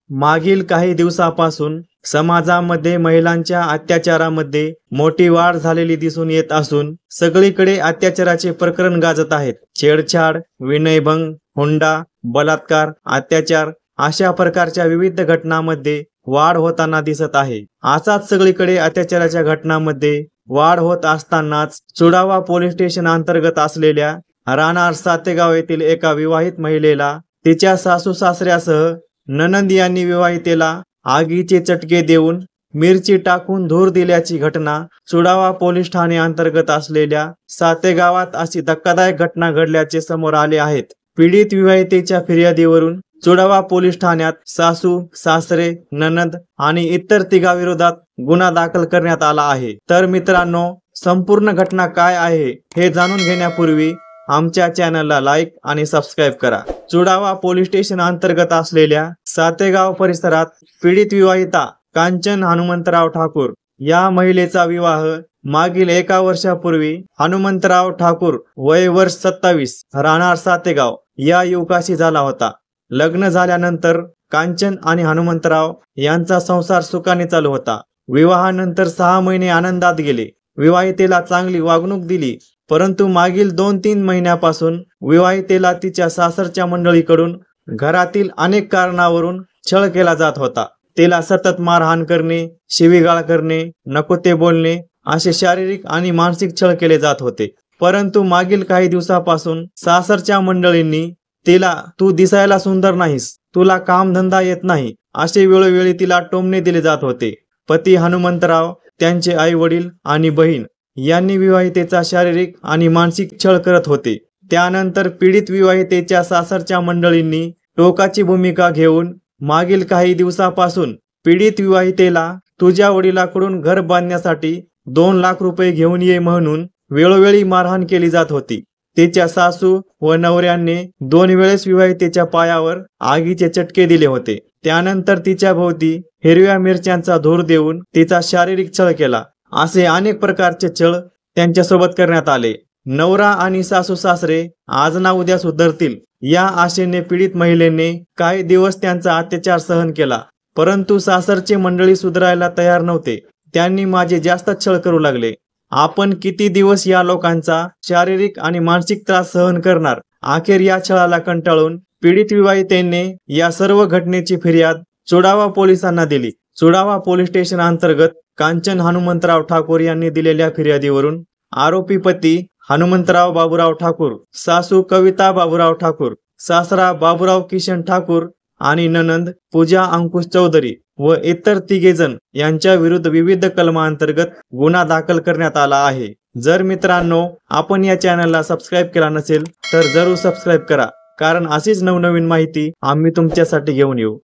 मागील काही दिवसापासून समाजामध्ये महिलांच्या अत्याचारामध्ये मोठी वाढ झालेली दिसून येत असून सगळीकडे अत्याचाराचे प्रकरण गाजत आहेत। छेडछाड, विनयभंग, हुंडा, बलात्कार, अत्याचार अशा प्रकारच्या विविध घटनांमध्ये वाढ होताना दिसत आहे। असाच सगळीकडे अत्याचाराच्या घटनांमध्ये वाढ होत असतानाच चुडावा पोलीस स्टेशन अंतर्गत असलेल्या राहणार सातेगाव येथील एका विवाहित महिलेला तिच्या सासू सासऱ्यासह ननंद यांनी विवाहितेला आगीचे चटके देऊन मिरची टाकून धूर दिल्याची घटना चुडावा पोलीस ठाणे अंतर्गत असलेल्या सातेगावात अशी धक्कादायक घटना घडल्याचे समोर आले आहेत। पीडित विवाहितेच्या फिर्यादीवरून चुडावा पोलीस ठाण्यात सासू, सासरे, ननंद आणि इतर तिघांविरोधात गुन्हा दाखल करण्यात आला आहे। तर मित्रांनो, संपूर्ण घटना काय आहे हे जाणून घेण्यापूर्वी आमच्या चॅनलला लाईक आणि सबस्क्राइब करा। चुडावा पोलीस स्टेशन अंतर्गत असलेल्या सातेगाव परिसरात पीडित विवाहिता कांचन हनुमंतराव ठाकूर या महिलेचा विवाह मागील 1 वर्षापूर्वी हनुमंतराव ठाकूर वय वर्ष 27 राहणार सातेगाव या युवकाशी झाला होता। लग्न झाल्यानंतर कांचन आणि हनुमंतराव यांचा संसार सुखाने चालू होता। विवाहानंतर 6 महिने आनंदात गेले। विवाहितेला चांगली वागणूक दिली, परंतु मागील 2-3 महिन्यापासून विवाहितेला तिच्या सासरच्या मंडळीकडून घरातील अनेक कारणावरून छळ केला जात होता। तिला सतत मारहाण करणे, शिवीगाळ करणे, नको ते बोलणे असे शारीरिक आणि मानसिक छळ केले जात होते। परंतु मागील काही दिवसापासून सासरच्या मंडळींनी तिला तू दिसायला सुंदर नाहीस, तुला कामधंदा येत नाही असे वेळोवेळी तिला टोमणे दिले जात होते। पती हनुमंतराव, त्यांचे आई वडील आणि बहीण यांनी विवाहितेचा शारीरिक आणि मानसिक छळ करत होते। त्यानंतर पीडित विवाहितेच्या सासरच्या मंडळींनी टोकाची भूमिका घेऊन मागील काही दिवसापासून पीडित विवाहितेला तुझ्या वडिलांकडून घर बांधण्यासाठी 2 लाख रुपये घेऊन ये म्हणून वेळोवेळी मारहाण केली जात होती। तिच्या सासू व नवऱ्याने 2 वेळेस विवाहितेच्या पायावर आगीचे चटके दिले होते। त्यानंतर तिच्या भोवती हिरव्या मिरच्यांचा धूर देऊन तिचा शारीरिक छळ केला। असे अनेक प्रकारचे छळ त्यांच्यासोबत करण्यात आले। नवरा आणि सासू सासरे आज ना उद्या सुधरतील या आशेने पीडित महिलेने काही दिवस त्यांचा अत्याचार सहन केला, परंतु सासरचे मंडळी सुधारायला तयार नव्हते। त्यांनी माझे जास्त छळ करू लागले। आपण किती दिवस या लोकांचा शारीरिक आणि मानसिक त्रास सहन करणार। अखेर या छळाला कंटाळून पीडित विवाहितेने या सर्व घटनेची फिर्याद चुडावा पोलिसांना दिली। चुडावा पोलीस स्टेशन अंतर्गत कांचन हनुमंतराव ठाकूर यांनी दिलेल्या फिर्यादीवरून आरोपी पती हनुमंतराव बाबूराव ठाकूर, सासू कविता बाबूराव ठाकूर, सासरा बाबूराव किशन ठाकूर आणि ननंद पूजा अंकुश चौधरी व इतर 3 जण यांच्या विरुद्ध विविध कलमांतर्गत गुन्हा दाखल करण्यात आला आहे। जर मित्रांनो, आपण या चॅनलला सबस्क्राइब केला नसेल तर जरूर सबस्क्राइब करा, कारण अशीच नवनवीन माहिती आम्ही तुमच्यासाठी घेऊन येऊ।